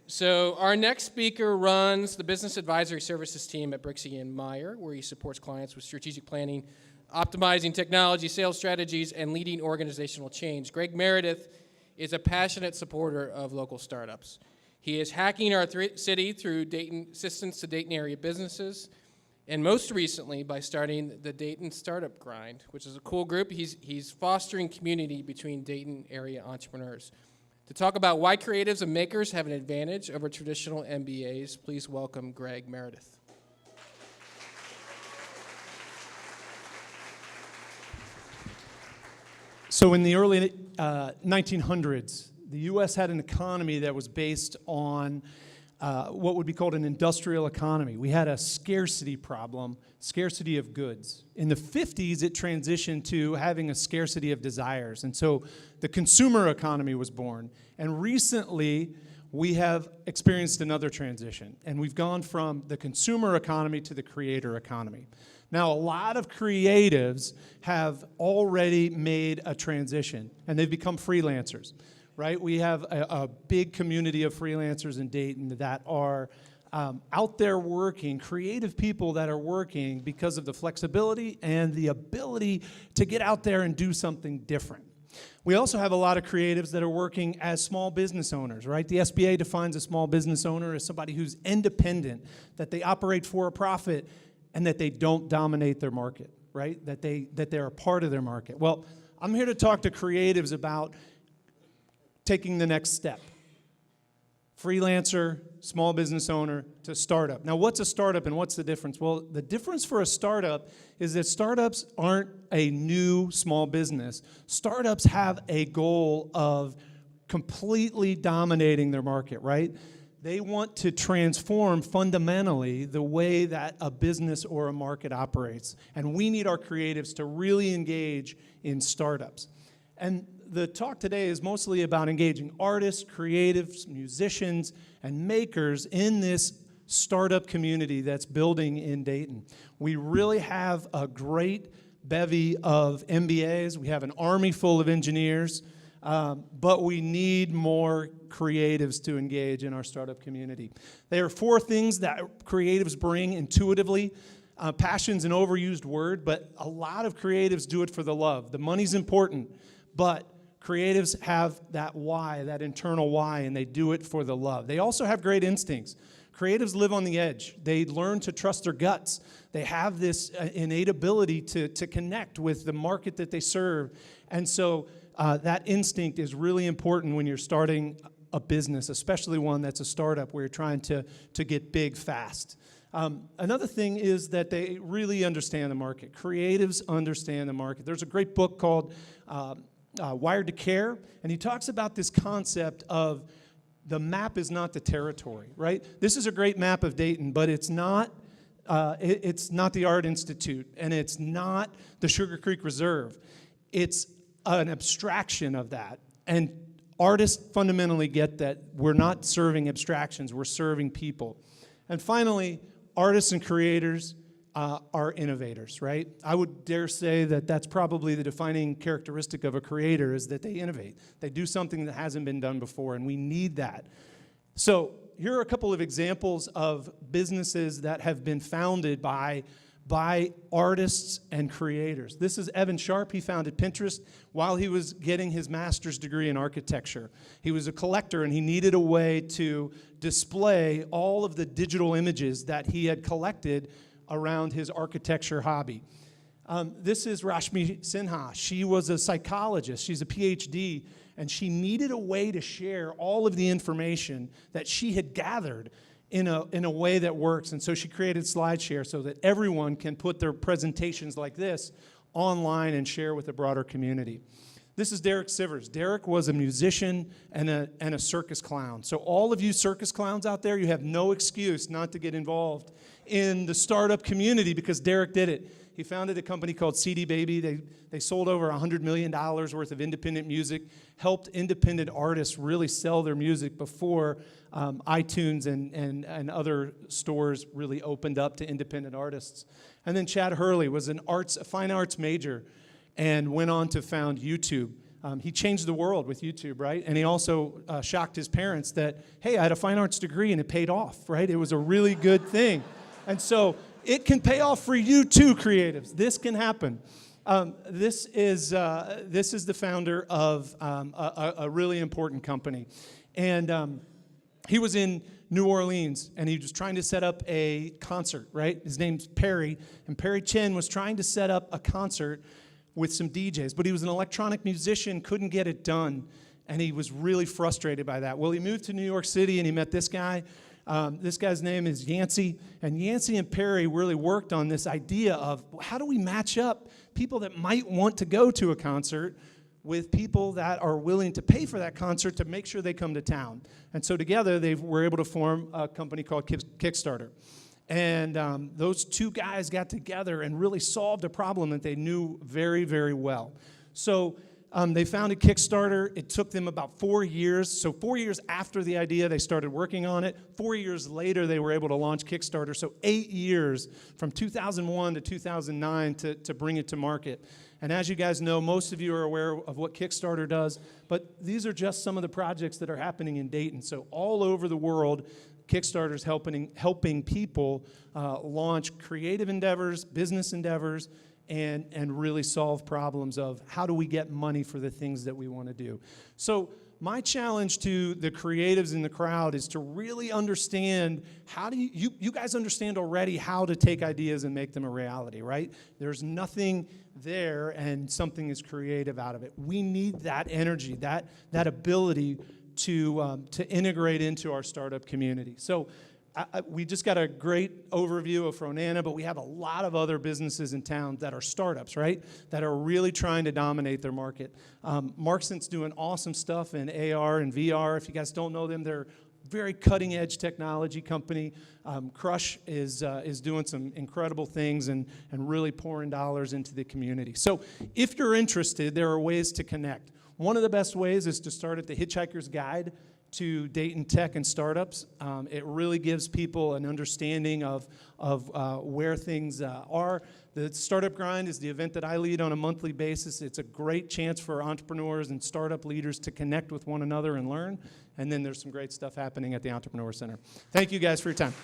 So our next speaker runs the business advisory services team at Brixey & Meyer, where he supports clients with strategic planning, optimizing technology, sales strategies, and leading organizational change. Greg Meredith is a passionate supporter of local startups. He is hacking our city through Dayton assistance to Dayton area businesses, and most recently by starting the Dayton Startup Grind, which is a cool group. He's fostering community between Dayton area entrepreneurs. To talk about why creatives and makers have an advantage over traditional MBAs, please welcome Greg Meredith. So in the early 1900s, the U.S. had an economy that was based on what would be called an industrial economy. We had a scarcity problem, scarcity of goods. In the 50s, it transitioned to having a scarcity of desires. And so the consumer economy was born. And recently, we have experienced another transition. And we've gone from the consumer economy to the creator economy. Now, a lot of creatives have already made a transition, and they've become freelancers. Right? We have a big community of freelancers in Dayton that are out there working, creative people that are working because of the flexibility and the ability to get out there and do something different. We also have a lot of creatives that are working as small business owners, right? The SBA defines a small business owner as somebody who's independent, that they operate for a profit, and that they don't dominate their market, right? That they're a part of their market. Well, I'm here to talk to creatives about taking the next step. Freelancer, small business owner, to startup. Now, what's a startup and what's the difference? Well, the difference for a startup is that startups aren't a new small business. Startups have a goal of completely dominating their market, right? They want to transform fundamentally the way that a business or a market operates. And we need our creatives to really engage in startups. And the talk today is mostly about engaging artists, creatives, musicians, and makers in this startup community that's building in Dayton. We really have a great bevy of MBAs. We have an army full of engineers, but we need more creatives to engage in our startup community. There are 4 things that creatives bring intuitively. Passion's an overused word, but a lot of creatives do it for the love. The money's important, but creatives have that why, that internal why, and they do it for the love. They also have great instincts. Creatives live on the edge. They learn to trust their guts. They have this innate ability to connect with the market that they serve. And so that instinct is really important when you're starting a business, especially one that's a startup where you're trying to get big fast. Another thing is that they really understand the market. Creatives understand the market. There's a great book called Wired to Care, and he talks about this concept of the map is not the territory, right? This is a great map of Dayton, but it's not the Art Institute, and it's not the Sugar Creek Reserve. It's an abstraction of that, and artists fundamentally get that we're not serving abstractions, we're serving people. And finally, artists and creators are innovators, right? I would dare say that that's probably the defining characteristic of a creator is that they innovate. They do something that hasn't been done before, and we need that. So here are a couple of examples of businesses that have been founded by artists and creators. This is Evan Sharp. He founded Pinterest while he was getting his master's degree in architecture. He was a collector, and he needed a way to display all of the digital images that he had collected around his architecture hobby. This is Rashmi Sinha. She was a psychologist. She's a PhD, and she needed a way to share all of the information that she had gathered in a way that works. And so she created SlideShare so that everyone can put their presentations like this online and share with a broader community. This is Derek Sivers. Derek was a musician and a circus clown. So all of you circus clowns out there, you have no excuse not to get involved in the startup community because Derek did it. He founded a company called CD Baby. They sold over $100 million worth of independent music, helped independent artists really sell their music before iTunes and other stores really opened up to independent artists. And then Chad Hurley was a fine arts major and went on to found YouTube. He changed the world with YouTube, right? And he also shocked his parents that, hey, I had a fine arts degree and it paid off, right? It was a really good thing. And so it can pay off for you too, creatives. This can happen. This is the founder of a really important company. And he was in New Orleans, and he was trying to set up a concert, right? His name's Perry, and Perry Chen was trying to set up a concert with some DJs, but he was an electronic musician, couldn't get it done, and he was really frustrated by that. Well, he moved to New York City, and he met this guy. This guy's name is Yancey, and Yancey and Perry really worked on this idea of how do we match up people that might want to go to a concert with people that are willing to pay for that concert to make sure they come to town. And so together they were able to form a company called Kickstarter. And those two guys got together and really solved a problem that they knew very, very well. So they founded Kickstarter. It took them about 4 years. So 4 years after the idea, they started working on it. 4 years later, they were able to launch Kickstarter. So 8 years from 2001 to 2009 to bring it to market. And as you guys know, most of you are aware of what Kickstarter does, but these are just some of the projects that are happening in Dayton. So all over the world, Kickstarter is helping people launch creative endeavors, business endeavors, and really solve problems of how do we get money for the things that we want to do. So my challenge to the creatives in the crowd is to really understand how do you guys understand already how to take ideas and make them a reality, right? There's nothing there and something is creative out of it. We need that energy, that ability to integrate into our startup community. So we just got a great overview of Fronana, but we have a lot of other businesses in town that are startups, right? That are really trying to dominate their market. Markson's doing awesome stuff in AR and VR. If you guys don't know them, they're very cutting edge technology company. Crush is doing some incredible things and really pouring dollars into the community. So if you're interested, there are ways to connect. One of the best ways is to start at the Hitchhiker's Guide to Dayton Tech and Startups. It really gives people an understanding of where things are. The Startup Grind is the event that I lead on a monthly basis. It's a great chance for entrepreneurs and startup leaders to connect with one another and learn. And then there's some great stuff happening at the Entrepreneur Center. Thank you guys for your time.